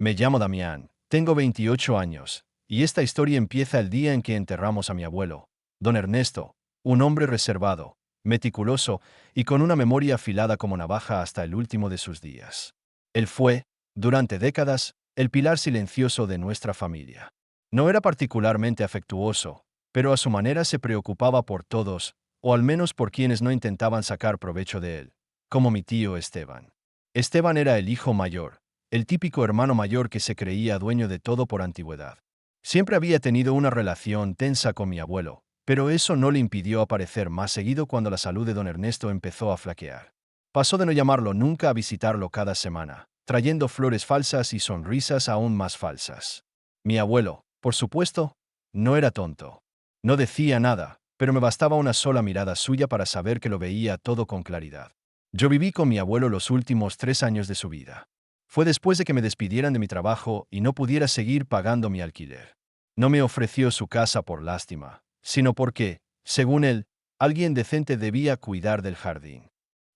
Me llamo Damián, tengo 28 años, y esta historia empieza el día en que enterramos a mi abuelo, don Ernesto, un hombre reservado, meticuloso y con una memoria afilada como navaja hasta el último de sus días. Él fue, durante décadas, el pilar silencioso de nuestra familia. No era particularmente afectuoso, pero a su manera se preocupaba por todos, o al menos por quienes no intentaban sacar provecho de él, como mi tío Esteban. Esteban era el hijo mayor, el típico hermano mayor que se creía dueño de todo por antigüedad. Siempre había tenido una relación tensa con mi abuelo, pero eso no le impidió aparecer más seguido cuando la salud de don Ernesto empezó a flaquear. Pasó de no llamarlo nunca a visitarlo cada semana, trayendo flores falsas y sonrisas aún más falsas. Mi abuelo, por supuesto, no era tonto. No decía nada, pero me bastaba una sola mirada suya para saber que lo veía todo con claridad. Yo viví con mi abuelo los últimos 3 años de su vida. Fue después de que me despidieran de mi trabajo y no pudiera seguir pagando mi alquiler. No me ofreció su casa por lástima, sino porque, según él, alguien decente debía cuidar del jardín.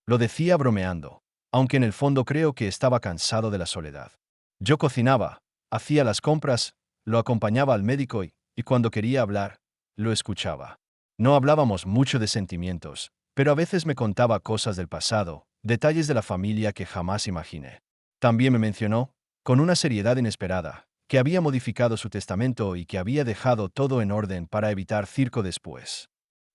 Lo decía bromeando, aunque en el fondo creo que estaba cansado de la soledad. Yo cocinaba, hacía las compras, lo acompañaba al médico y cuando quería hablar, lo escuchaba. No hablábamos mucho de sentimientos, pero a veces me contaba cosas del pasado, detalles de la familia que jamás imaginé. También me mencionó, con una seriedad inesperada, que había modificado su testamento y que había dejado todo en orden para evitar circo después.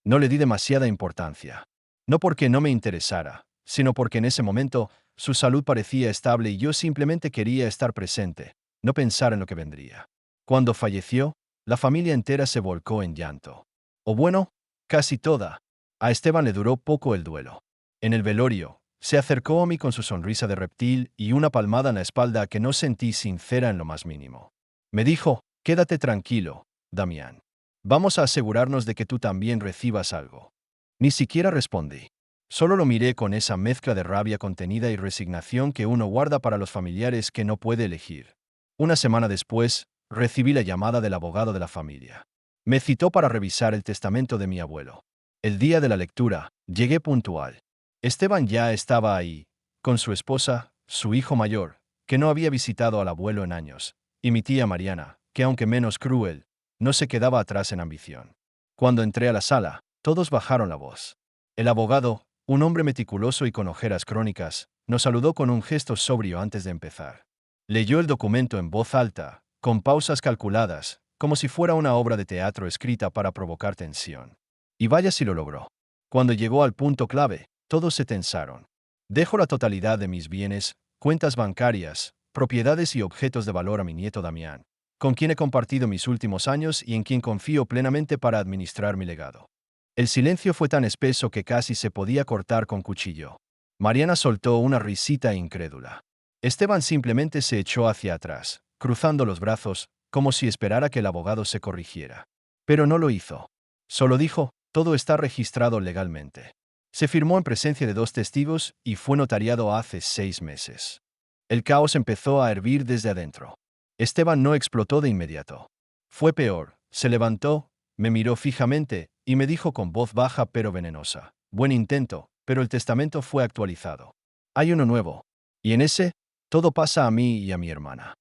No le di demasiada importancia. No porque no me interesara, sino porque en ese momento su salud parecía estable y yo simplemente quería estar presente, no pensar en lo que vendría. Cuando falleció, la familia entera se volcó en llanto. O bueno, casi toda. A Esteban le duró poco el duelo. En el velorio, se acercó a mí con su sonrisa de reptil y una palmada en la espalda que no sentí sincera en lo más mínimo. Me dijo, quédate tranquilo, Damián. Vamos a asegurarnos de que tú también recibas algo. Ni siquiera respondí. Solo lo miré con esa mezcla de rabia contenida y resignación que uno guarda para los familiares que no puede elegir. Una semana después, recibí la llamada del abogado de la familia. Me citó para revisar el testamento de mi abuelo. El día de la lectura, llegué puntual. Esteban ya estaba ahí, con su esposa, su hijo mayor, que no había visitado al abuelo en años, y mi tía Mariana, que aunque menos cruel, no se quedaba atrás en ambición. Cuando entré a la sala, todos bajaron la voz. El abogado, un hombre meticuloso y con ojeras crónicas, nos saludó con un gesto sobrio antes de empezar. Leyó el documento en voz alta, con pausas calculadas, como si fuera una obra de teatro escrita para provocar tensión. Y vaya si lo logró. Cuando llegó al punto clave, todos se tensaron. Dejo la totalidad de mis bienes, cuentas bancarias, propiedades y objetos de valor a mi nieto Damián, con quien he compartido mis últimos años y en quien confío plenamente para administrar mi legado. El silencio fue tan espeso que casi se podía cortar con cuchillo. Mariana soltó una risita incrédula. Esteban simplemente se echó hacia atrás, cruzando los brazos, como si esperara que el abogado se corrigiera. Pero no lo hizo. Solo dijo, todo está registrado legalmente. Se firmó en presencia de 2 testigos y fue notariado hace 6 meses. El caos empezó a hervir desde adentro. Esteban no explotó de inmediato. Fue peor, se levantó, me miró fijamente y me dijo con voz baja pero venenosa, buen intento, pero el testamento fue actualizado. Hay uno nuevo. Y en ese, todo pasa a mí y a mi hermana.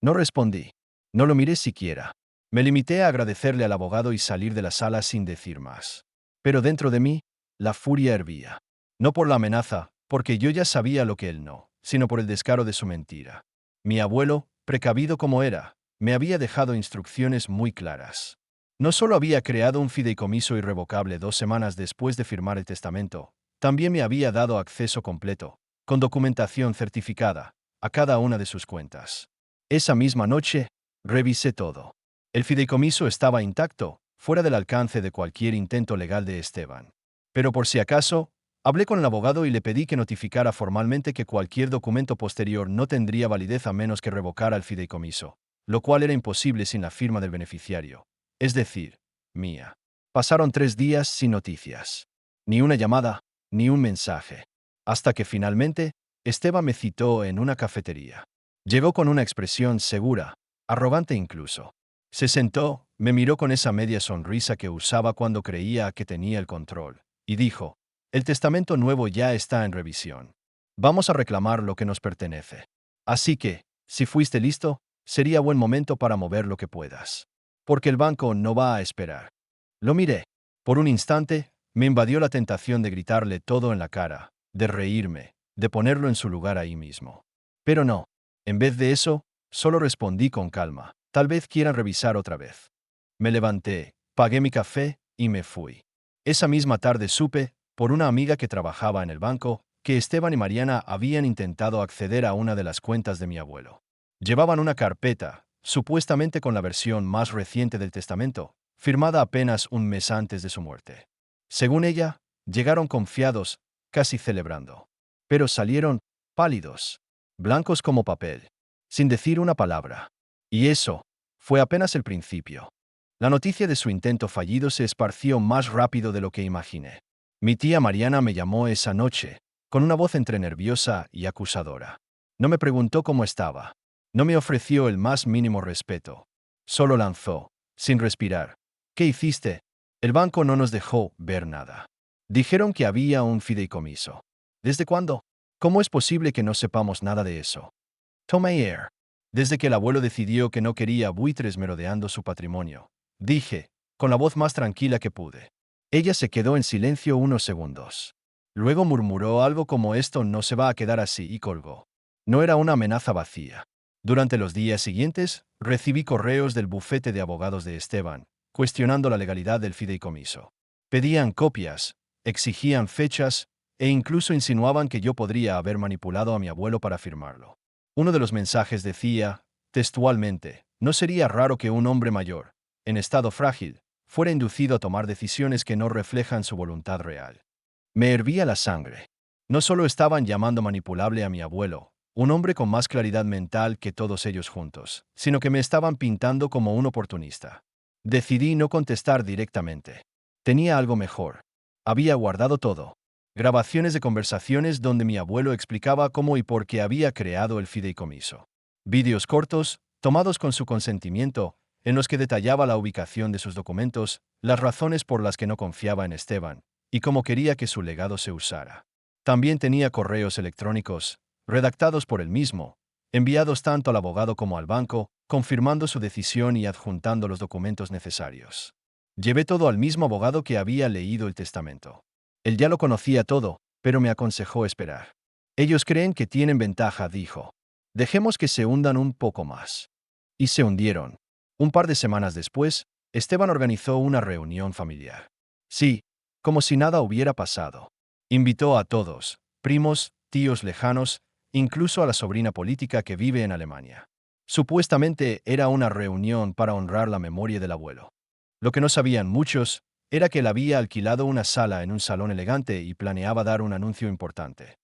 No respondí. No lo miré siquiera. Me limité a agradecerle al abogado y salir de la sala sin decir más. Pero dentro de mí, la furia hervía. No por la amenaza, porque yo ya sabía lo que él no, sino por el descaro de su mentira. Mi abuelo, precavido como era, me había dejado instrucciones muy claras. No solo había creado un fideicomiso irrevocable 2 semanas después de firmar el testamento, también me había dado acceso completo, con documentación certificada, a cada una de sus cuentas. Esa misma noche, revisé todo. El fideicomiso estaba intacto, fuera del alcance de cualquier intento legal de Esteban. Pero por si acaso, hablé con el abogado y le pedí que notificara formalmente que cualquier documento posterior no tendría validez a menos que revocara el fideicomiso, lo cual era imposible sin la firma del beneficiario. Es decir, mía. Pasaron 3 días sin noticias. Ni una llamada, ni un mensaje. Hasta que finalmente, Esteban me citó en una cafetería. Llegó con una expresión segura, arrogante incluso. Se sentó, me miró con esa media sonrisa que usaba cuando creía que tenía el control, y dijo, el testamento nuevo ya está en revisión. Vamos a reclamar lo que nos pertenece. Así que, Si fuiste listo, sería buen momento para mover lo que puedas. Porque el banco no va a esperar. Lo miré. Por un instante, me invadió la tentación de gritarle todo en la cara, de reírme, de ponerlo en su lugar ahí mismo. Pero no. En vez de eso, solo respondí con calma. Tal vez quieran revisar otra vez. Me levanté, pagué mi café y me fui. Esa misma tarde supe, por una amiga que trabajaba en el banco, que Esteban y Mariana habían intentado acceder a una de las cuentas de mi abuelo. Llevaban una carpeta, supuestamente con la versión más reciente del testamento, firmada apenas un mes antes de su muerte. Según ella, llegaron confiados, casi celebrando. Pero salieron pálidos, blancos como papel, sin decir una palabra. Y eso fue apenas el principio. La noticia de su intento fallido se esparció más rápido de lo que imaginé. Mi tía Mariana me llamó esa noche, con una voz entre nerviosa y acusadora. No me preguntó cómo estaba. No me ofreció el más mínimo respeto. Solo lanzó, sin respirar. ¿Qué hiciste? El banco no nos dejó ver nada. Dijeron que había un fideicomiso. ¿Desde cuándo? ¿Cómo es posible que no sepamos nada de eso? Tomé air. Desde que el abuelo decidió que no quería buitres merodeando su patrimonio. Dije, con la voz más tranquila que pude. Ella se quedó en silencio unos segundos. Luego murmuró algo como esto no se va a quedar así y colgó. No era una amenaza vacía. Durante los días siguientes, recibí correos del bufete de abogados de Esteban, cuestionando la legalidad del fideicomiso. Pedían copias, exigían fechas, e incluso insinuaban que yo podría haber manipulado a mi abuelo para firmarlo. Uno de los mensajes decía, textualmente, no sería raro que un hombre mayor, en estado frágil, fuera inducido a tomar decisiones que no reflejan su voluntad real. Me hervía la sangre. No solo estaban llamando manipulable a mi abuelo, un hombre con más claridad mental que todos ellos juntos, sino que me estaban pintando como un oportunista. Decidí no contestar directamente. Tenía algo mejor. Había guardado todo. Grabaciones de conversaciones donde mi abuelo explicaba cómo y por qué había creado el fideicomiso. Vídeos cortos, tomados con su consentimiento, en los que detallaba la ubicación de sus documentos, las razones por las que no confiaba en Esteban, y cómo quería que su legado se usara. También tenía correos electrónicos, redactados por él mismo, enviados tanto al abogado como al banco, confirmando su decisión y adjuntando los documentos necesarios. Llevé todo al mismo abogado que había leído el testamento. Él ya lo conocía todo, pero me aconsejó esperar. Ellos creen que tienen ventaja, dijo. Dejemos que se hundan un poco más. Y se hundieron. Un par de semanas después, Esteban organizó una reunión familiar. Sí, como si nada hubiera pasado. Invitó a todos, primos, tíos lejanos, incluso a la sobrina política que vive en Alemania. Supuestamente era una reunión para honrar la memoria del abuelo. Lo que no sabían muchos era que él había alquilado una sala en un salón elegante y planeaba dar un anuncio importante.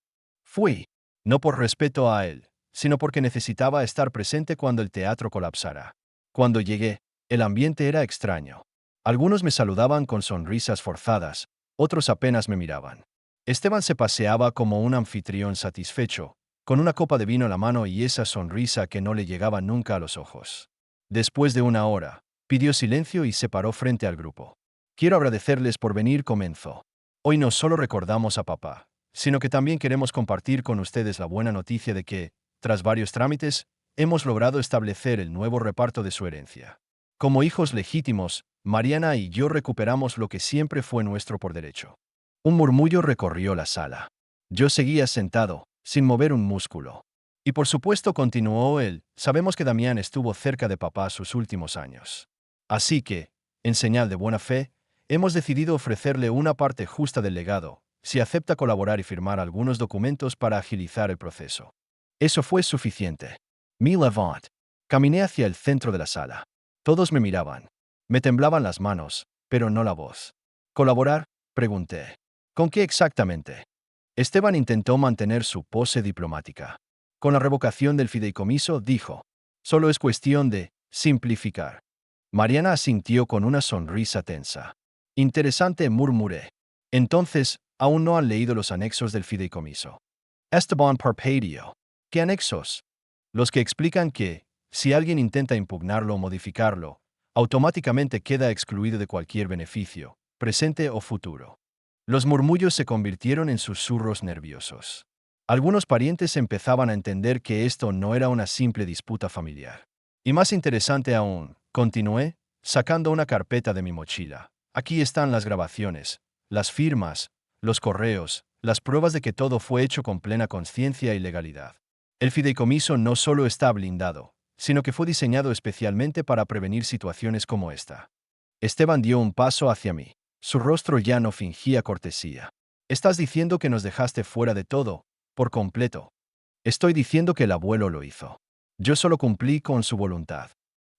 Fui, no por respeto a él, sino porque necesitaba estar presente cuando el teatro colapsara. Cuando llegué, el ambiente era extraño. Algunos me saludaban con sonrisas forzadas, otros apenas me miraban. Esteban se paseaba como un anfitrión satisfecho, con una copa de vino en la mano y esa sonrisa que no le llegaba nunca a los ojos. Después de una hora, pidió silencio y se paró frente al grupo. Quiero agradecerles por venir, comenzó. Hoy no solo recordamos a papá, sino que también queremos compartir con ustedes la buena noticia de que, tras varios trámites, hemos logrado establecer el nuevo reparto de su herencia. Como hijos legítimos, Mariana y yo recuperamos lo que siempre fue nuestro por derecho. Un murmullo recorrió la sala. Yo seguía sentado, sin mover un músculo. Y por supuesto continuó él, sabemos que Damián estuvo cerca de papá sus últimos años. Así que, en señal de buena fe, hemos decidido ofrecerle una parte justa del legado, si acepta colaborar y firmar algunos documentos para agilizar el proceso. Eso fue suficiente. Me levanté. Caminé hacia el centro de la sala. Todos me miraban. Me temblaban las manos, pero no la voz. ¿Colaborar? Pregunté. ¿Con qué exactamente? Esteban intentó mantener su pose diplomática. Con la revocación del fideicomiso, dijo. Solo es cuestión de simplificar. Mariana asintió con una sonrisa tensa. Interesante, murmuré. Entonces, aún no han leído los anexos del fideicomiso. Esteban parpadeó. ¿Qué anexos? Los que explican que, si alguien intenta impugnarlo o modificarlo, automáticamente queda excluido de cualquier beneficio, presente o futuro. Los murmullos se convirtieron en susurros nerviosos. Algunos parientes empezaban a entender que esto no era una simple disputa familiar. Y más interesante aún, continué, sacando una carpeta de mi mochila. Aquí están las grabaciones, las firmas, los correos, las pruebas de que todo fue hecho con plena conciencia y legalidad. El fideicomiso no solo está blindado, sino que fue diseñado especialmente para prevenir situaciones como esta. Esteban dio un paso hacia mí. Su rostro ya no fingía cortesía. Estás diciendo que nos dejaste fuera de todo, por completo. Estoy diciendo que el abuelo lo hizo. Yo solo cumplí con su voluntad.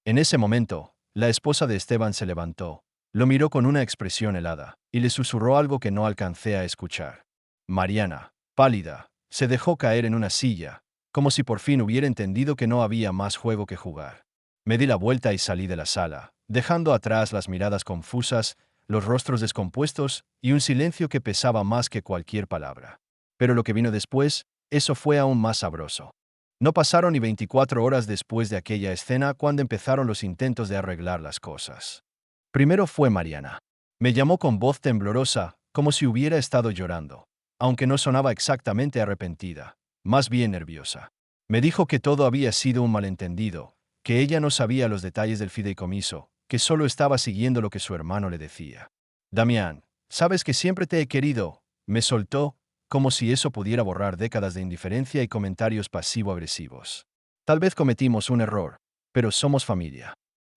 En ese momento, la esposa de Esteban se levantó, lo miró con una expresión helada, y le susurró algo que no alcancé a escuchar. Mariana, pálida, se dejó caer en una silla, como si por fin hubiera entendido que no había más juego que jugar. Me di la vuelta y salí de la sala, dejando atrás las miradas confusas, los rostros descompuestos y un silencio que pesaba más que cualquier palabra. Pero lo que vino después, eso fue aún más sabroso. No pasaron ni 24 horas después de aquella escena cuando empezaron los intentos de arreglar las cosas. Primero fue Mariana. Me llamó con voz temblorosa, como si hubiera estado llorando, aunque no sonaba exactamente arrepentida, más bien nerviosa. Me dijo que todo había sido un malentendido, que ella no sabía los detalles del fideicomiso, que solo estaba siguiendo lo que su hermano le decía. Damián, sabes que siempre te he querido, me soltó, como si eso pudiera borrar décadas de indiferencia y comentarios pasivo-agresivos. Tal vez cometimos un error, pero somos familia.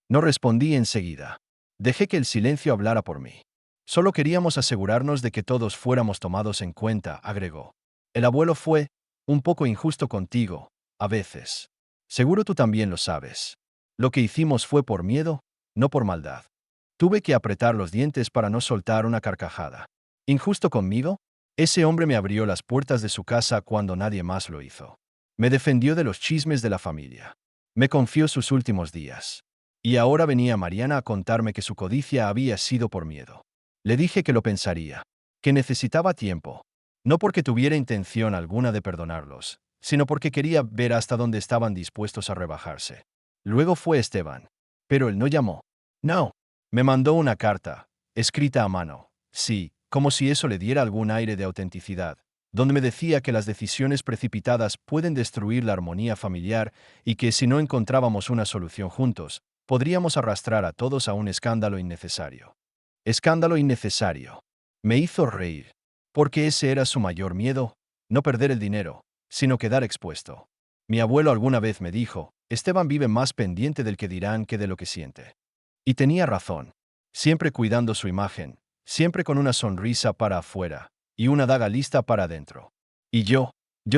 No respondí enseguida. Dejé que el silencio hablara por mí. Solo queríamos asegurarnos de que todos fuéramos tomados en cuenta, agregó. El abuelo fue un poco injusto contigo, a veces. Seguro tú también lo sabes. Lo que hicimos fue por miedo, no por maldad. Tuve que apretar los dientes para no soltar una carcajada. ¿Injusto conmigo? Ese hombre me abrió las puertas de su casa cuando nadie más lo hizo. Me defendió de los chismes de la familia. Me confió sus últimos días. Y ahora venía Mariana a contarme que su codicia había sido por miedo. Le dije que lo pensaría, que necesitaba tiempo. No porque tuviera intención alguna de perdonarlos, sino porque quería ver hasta dónde estaban dispuestos a rebajarse. Luego fue Esteban. Pero él no llamó. No. Me mandó una carta, escrita a mano. Sí, como si eso le diera algún aire de autenticidad, donde me decía que las decisiones precipitadas pueden destruir la armonía familiar y que si no encontrábamos una solución juntos, podríamos arrastrar a todos a un escándalo innecesario. Escándalo innecesario. Me hizo reír, porque ese era su mayor miedo, no perder el dinero, sino quedar expuesto. Mi abuelo alguna vez me dijo, Esteban vive más pendiente del que dirán que de lo que siente. Y tenía razón. Siempre cuidando su imagen, siempre con una sonrisa para afuera y una daga lista para adentro. Y yo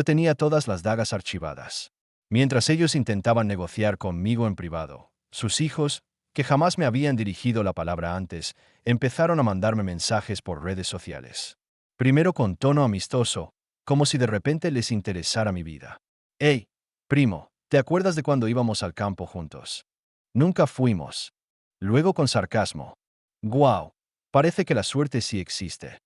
tenía todas las dagas archivadas. Mientras ellos intentaban negociar conmigo en privado, sus hijos, que jamás me habían dirigido la palabra antes, empezaron a mandarme mensajes por redes sociales. Primero con tono amistoso, como si de repente les interesara mi vida. «Hey, primo, ¿te acuerdas de cuando íbamos al campo juntos? Nunca fuimos». Luego con sarcasmo. «Guau, parece que la suerte sí existe».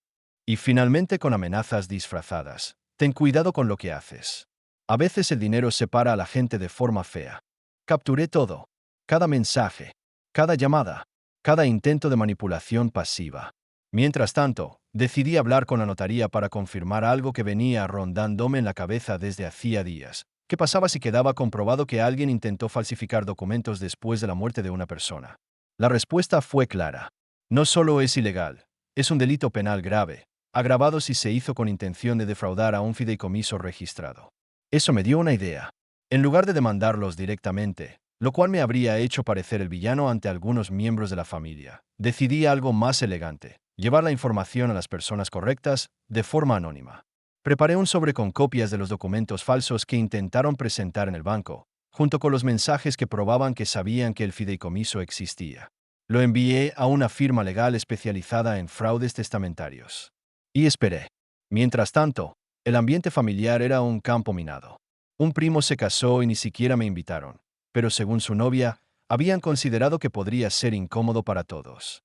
Y finalmente con amenazas disfrazadas. «Ten cuidado con lo que haces. A veces el dinero separa a la gente de forma fea». Capturé todo. Cada mensaje, cada llamada, cada intento de manipulación pasiva. Mientras tanto, decidí hablar con la notaría para confirmar algo que venía rondándome en la cabeza desde hacía días. ¿Qué pasaba si quedaba comprobado que alguien intentó falsificar documentos después de la muerte de una persona? La respuesta fue clara. No solo es ilegal, es un delito penal grave, agravado si se hizo con intención de defraudar a un fideicomiso registrado. Eso me dio una idea. En lugar de demandarlos directamente, lo cual me habría hecho parecer el villano ante algunos miembros de la familia, decidí algo más elegante, llevar la información a las personas correctas, de forma anónima. Preparé un sobre con copias de los documentos falsos que intentaron presentar en el banco, junto con los mensajes que probaban que sabían que el fideicomiso existía. Lo envié a una firma legal especializada en fraudes testamentarios. Y esperé. Mientras tanto, el ambiente familiar era un campo minado. Un primo se casó y ni siquiera me invitaron, pero según su novia, habían considerado que podría ser incómodo para todos.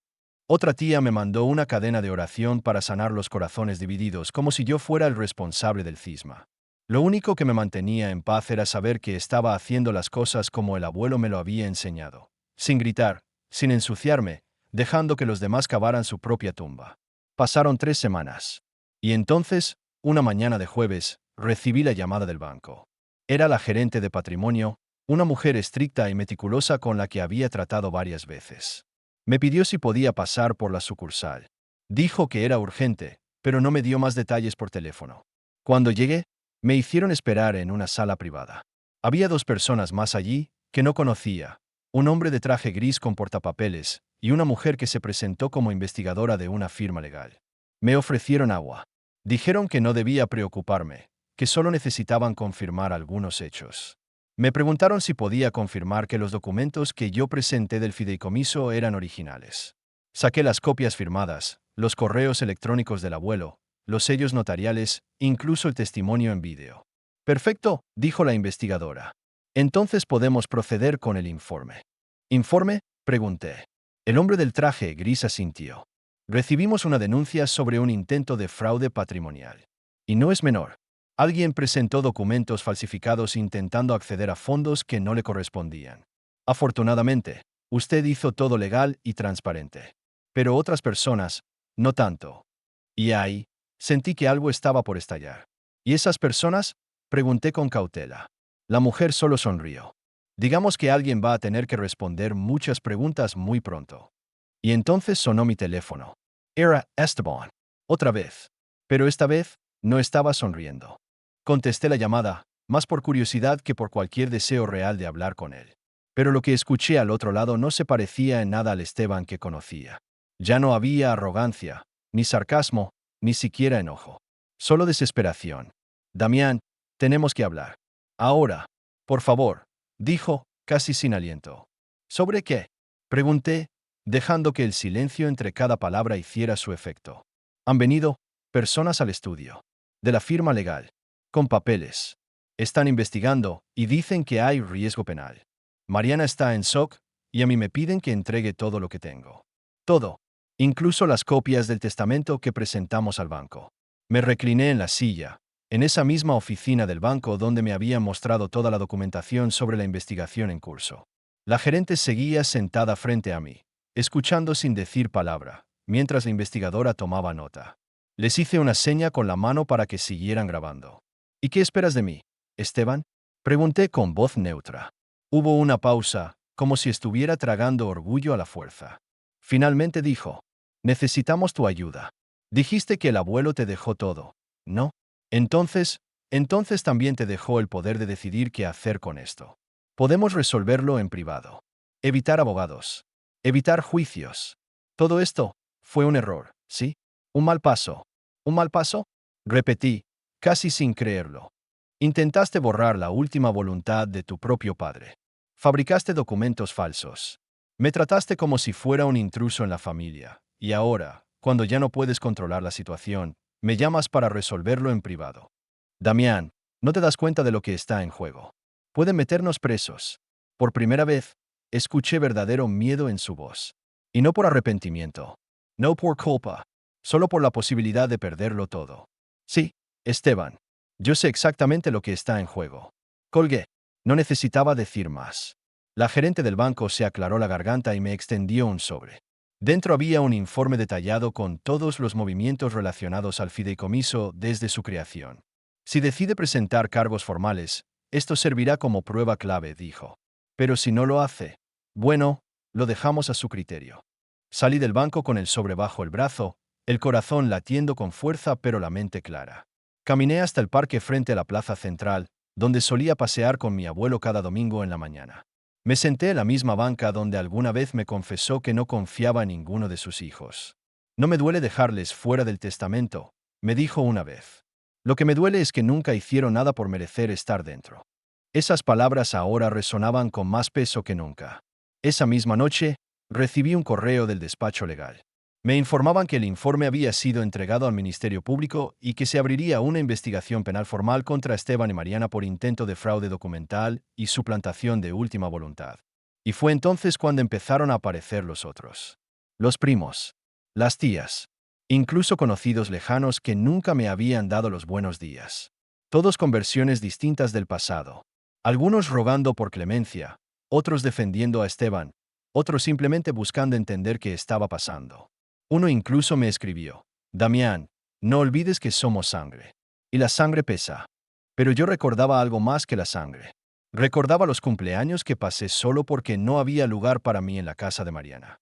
Otra tía me mandó una cadena de oración para sanar los corazones divididos, como si yo fuera el responsable del cisma. Lo único que me mantenía en paz era saber que estaba haciendo las cosas como el abuelo me lo había enseñado, sin gritar, sin ensuciarme, dejando que los demás cavaran su propia tumba. Pasaron 3 semanas. Y entonces, una mañana de jueves, recibí la llamada del banco. Era la gerente de patrimonio, una mujer estricta y meticulosa con la que había tratado varias veces. Me pidió si podía pasar por la sucursal. Dijo que era urgente, pero no me dio más detalles por teléfono. Cuando llegué, me hicieron esperar en una sala privada. Había dos personas más allí que no conocía, un hombre de traje gris con portapapeles y una mujer que se presentó como investigadora de una firma legal. Me ofrecieron agua. Dijeron que no debía preocuparme, que solo necesitaban confirmar algunos hechos. Me preguntaron si podía confirmar que los documentos que yo presenté del fideicomiso eran originales. Saqué las copias firmadas, los correos electrónicos del abuelo, los sellos notariales, incluso el testimonio en vídeo. Perfecto, dijo la investigadora. Entonces podemos proceder con el informe. ¿Informe? Pregunté. El hombre del traje gris asintió. Recibimos una denuncia sobre un intento de fraude patrimonial. Y no es menor. Alguien presentó documentos falsificados intentando acceder a fondos que no le correspondían. Afortunadamente, usted hizo todo legal y transparente. Pero otras personas, no tanto. Y ahí, sentí que algo estaba por estallar. ¿Y esas personas? Pregunté con cautela. La mujer solo sonrió. Digamos que alguien va a tener que responder muchas preguntas muy pronto. Y entonces sonó mi teléfono. Era Esteban. Otra vez. Pero esta vez, no estaba sonriendo. Contesté la llamada, más por curiosidad que por cualquier deseo real de hablar con él. Pero lo que escuché al otro lado no se parecía en nada al Esteban que conocía. Ya no había arrogancia, ni sarcasmo, ni siquiera enojo. Solo desesperación. Damián, tenemos que hablar. Ahora, por favor, dijo, casi sin aliento. ¿Sobre qué? Pregunté, dejando que el silencio entre cada palabra hiciera su efecto. Han venido personas al estudio, de la firma legal, con papeles. Están investigando y dicen que hay riesgo penal. Mariana está en shock y a mí me piden que entregue todo lo que tengo. Todo, incluso las copias del testamento que presentamos al banco. Me recliné en la silla, en esa misma oficina del banco donde me habían mostrado toda la documentación sobre la investigación en curso. La gerente seguía sentada frente a mí, escuchando sin decir palabra, mientras la investigadora tomaba nota. Les hice una seña con la mano para que siguieran grabando. ¿Y qué esperas de mí, Esteban? Pregunté con voz neutra. Hubo una pausa, como si estuviera tragando orgullo a la fuerza. Finalmente dijo, necesitamos tu ayuda. Dijiste que el abuelo te dejó todo, ¿no? Entonces también te dejó el poder de decidir qué hacer con esto. Podemos resolverlo en privado. Evitar abogados. Evitar juicios. Todo esto fue un error, ¿sí? Un mal paso. ¿Un mal paso? Repetí, casi sin creerlo. Intentaste borrar la última voluntad de tu propio padre. Fabricaste documentos falsos. Me trataste como si fuera un intruso en la familia. Y ahora, cuando ya no puedes controlar la situación, me llamas para resolverlo en privado. Damián, no te das cuenta de lo que está en juego. Pueden meternos presos. Por primera vez, escuché verdadero miedo en su voz. Y no por arrepentimiento. No por culpa. Solo por la posibilidad de perderlo todo. Sí, Esteban. Yo sé exactamente lo que está en juego. Colgué. No necesitaba decir más. La gerente del banco se aclaró la garganta y me extendió un sobre. Dentro había un informe detallado con todos los movimientos relacionados al fideicomiso desde su creación. Si decide presentar cargos formales, esto servirá como prueba clave, dijo. Pero si no lo hace, bueno, lo dejamos a su criterio. Salí del banco con el sobre bajo el brazo, el corazón latiendo con fuerza pero la mente clara. Caminé hasta el parque frente a la plaza central, donde solía pasear con mi abuelo cada domingo en la mañana. Me senté en la misma banca donde alguna vez me confesó que no confiaba en ninguno de sus hijos. No me duele dejarles fuera del testamento, me dijo una vez. Lo que me duele es que nunca hicieron nada por merecer estar dentro. Esas palabras ahora resonaban con más peso que nunca. Esa misma noche, recibí un correo del despacho legal. Me informaban que el informe había sido entregado al Ministerio Público y que se abriría una investigación penal formal contra Esteban y Mariana por intento de fraude documental y suplantación de última voluntad. Y fue entonces cuando empezaron a aparecer los otros. Los primos. Las tías. Incluso conocidos lejanos que nunca me habían dado los buenos días. Todos con versiones distintas del pasado. Algunos rogando por clemencia, otros defendiendo a Esteban, otros simplemente buscando entender qué estaba pasando. Uno incluso me escribió, Damián, no olvides que somos sangre. Y la sangre pesa. Pero yo recordaba algo más que la sangre. Recordaba los cumpleaños que pasé solo porque no había lugar para mí en la casa de Mariana.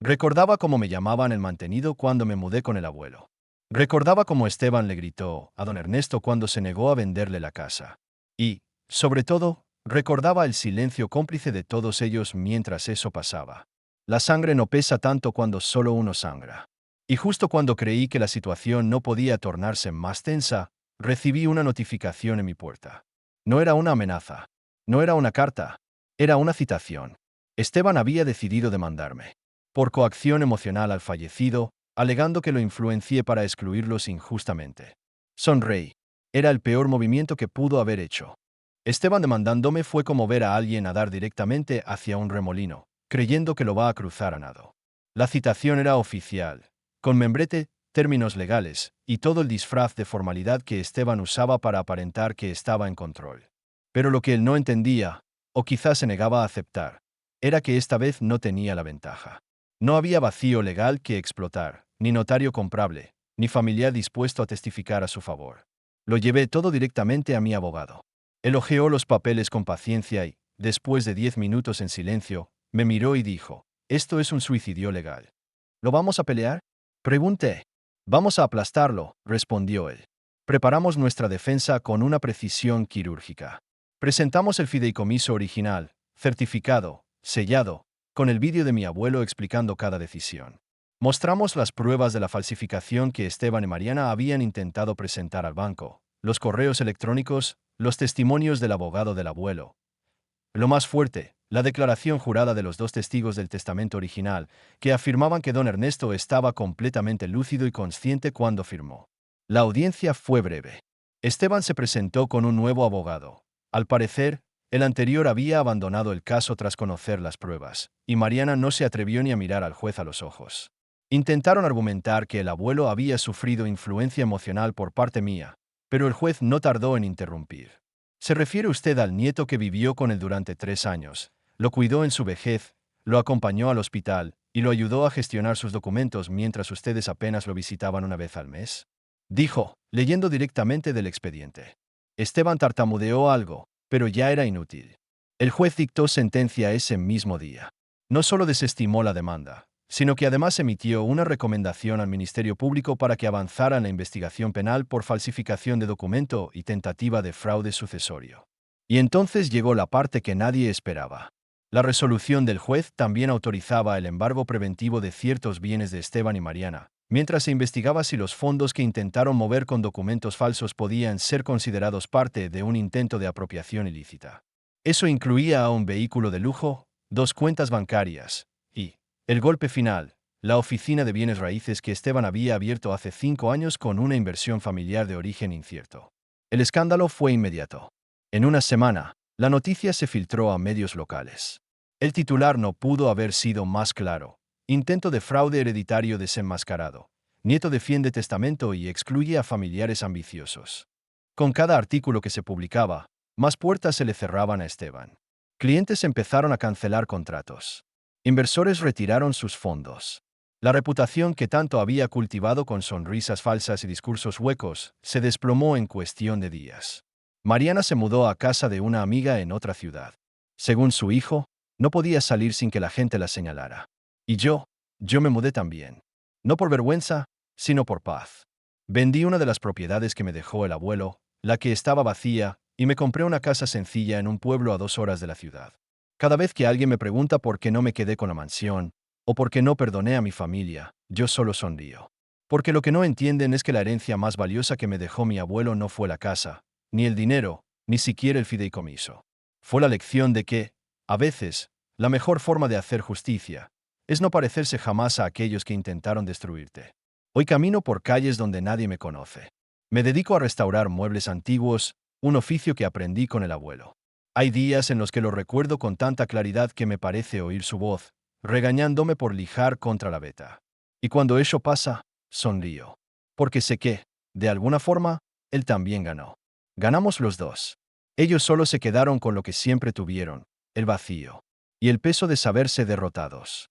Recordaba cómo me llamaban el mantenido cuando me mudé con el abuelo. Recordaba cómo Esteban le gritó a don Ernesto cuando se negó a venderle la casa. Y, sobre todo, recordaba el silencio cómplice de todos ellos mientras eso pasaba. La sangre no pesa tanto cuando solo uno sangra. Y justo cuando creí que la situación no podía tornarse más tensa, recibí una notificación en mi puerta. No era una amenaza. No era una carta. Era una citación. Esteban había decidido demandarme por coacción emocional al fallecido, alegando que lo influencié para excluirlos injustamente. Sonreí. Era el peor movimiento que pudo haber hecho. Esteban demandándome fue como ver a alguien nadar directamente hacia un remolino, creyendo que lo va a cruzar a nado. La citación era oficial, con membrete, términos legales, y todo el disfraz de formalidad que Esteban usaba para aparentar que estaba en control. Pero lo que él no entendía, o quizás se negaba a aceptar, era que esta vez no tenía la ventaja. No había vacío legal que explotar, ni notario comprable, ni familiar dispuesto a testificar a su favor. Lo llevé todo directamente a mi abogado. Él hojeó los papeles con paciencia y, después de 10 minutos en silencio, me miró y dijo, «Esto es un suicidio legal. ¿Lo vamos a pelear?». Pregunté. «Vamos a aplastarlo», respondió él. Preparamos nuestra defensa con una precisión quirúrgica. Presentamos el fideicomiso original, certificado, sellado, con el vídeo de mi abuelo explicando cada decisión. Mostramos las pruebas de la falsificación que Esteban y Mariana habían intentado presentar al banco, los correos electrónicos, los testimonios del abogado del abuelo. Lo más fuerte, la declaración jurada de los dos testigos del testamento original, que afirmaban que don Ernesto estaba completamente lúcido y consciente cuando firmó. La audiencia fue breve. Esteban se presentó con un nuevo abogado. Al parecer, el anterior había abandonado el caso tras conocer las pruebas, y Mariana no se atrevió ni a mirar al juez a los ojos. Intentaron argumentar que el abuelo había sufrido influencia emocional por parte mía, pero el juez no tardó en interrumpir. ¿Se refiere usted al nieto que vivió con él durante 3 años, lo cuidó en su vejez, lo acompañó al hospital y lo ayudó a gestionar sus documentos mientras ustedes apenas lo visitaban una vez al mes? Dijo, leyendo directamente del expediente. Esteban tartamudeó algo, pero ya era inútil. El juez dictó sentencia ese mismo día. No solo desestimó la demanda, sino que además emitió una recomendación al Ministerio Público para que avanzara en la investigación penal por falsificación de documento y tentativa de fraude sucesorio. Y entonces llegó la parte que nadie esperaba. La resolución del juez también autorizaba el embargo preventivo de ciertos bienes de Esteban y Mariana, mientras se investigaba si los fondos que intentaron mover con documentos falsos podían ser considerados parte de un intento de apropiación ilícita. Eso incluía a un vehículo de lujo, 2 cuentas bancarias, y, el golpe final, la oficina de bienes raíces que Esteban había abierto hace 5 años con una inversión familiar de origen incierto. El escándalo fue inmediato. En una semana, la noticia se filtró a medios locales. El titular no pudo haber sido más claro. Intento de fraude hereditario desenmascarado. Nieto defiende testamento y excluye a familiares ambiciosos. Con cada artículo que se publicaba, más puertas se le cerraban a Esteban. Clientes empezaron a cancelar contratos. Inversores retiraron sus fondos. La reputación que tanto había cultivado con sonrisas falsas y discursos huecos se desplomó en cuestión de días. Mariana se mudó a casa de una amiga en otra ciudad. Según su hijo, no podía salir sin que la gente la señalara. Y yo me mudé también. No por vergüenza, sino por paz. Vendí una de las propiedades que me dejó el abuelo, la que estaba vacía, y me compré una casa sencilla en un pueblo a 2 horas de la ciudad. Cada vez que alguien me pregunta por qué no me quedé con la mansión, o por qué no perdoné a mi familia, yo solo sonrío. Porque lo que no entienden es que la herencia más valiosa que me dejó mi abuelo no fue la casa, ni el dinero, ni siquiera el fideicomiso. Fue la lección de que, a veces, la mejor forma de hacer justicia es no parecerse jamás a aquellos que intentaron destruirte. Hoy camino por calles donde nadie me conoce. Me dedico a restaurar muebles antiguos, un oficio que aprendí con el abuelo. Hay días en los que lo recuerdo con tanta claridad que me parece oír su voz, regañándome por lijar contra la veta. Y cuando eso pasa, sonrío. Porque sé que, de alguna forma, él también ganó. Ganamos los dos. Ellos solo se quedaron con lo que siempre tuvieron, el vacío y el peso de saberse derrotados.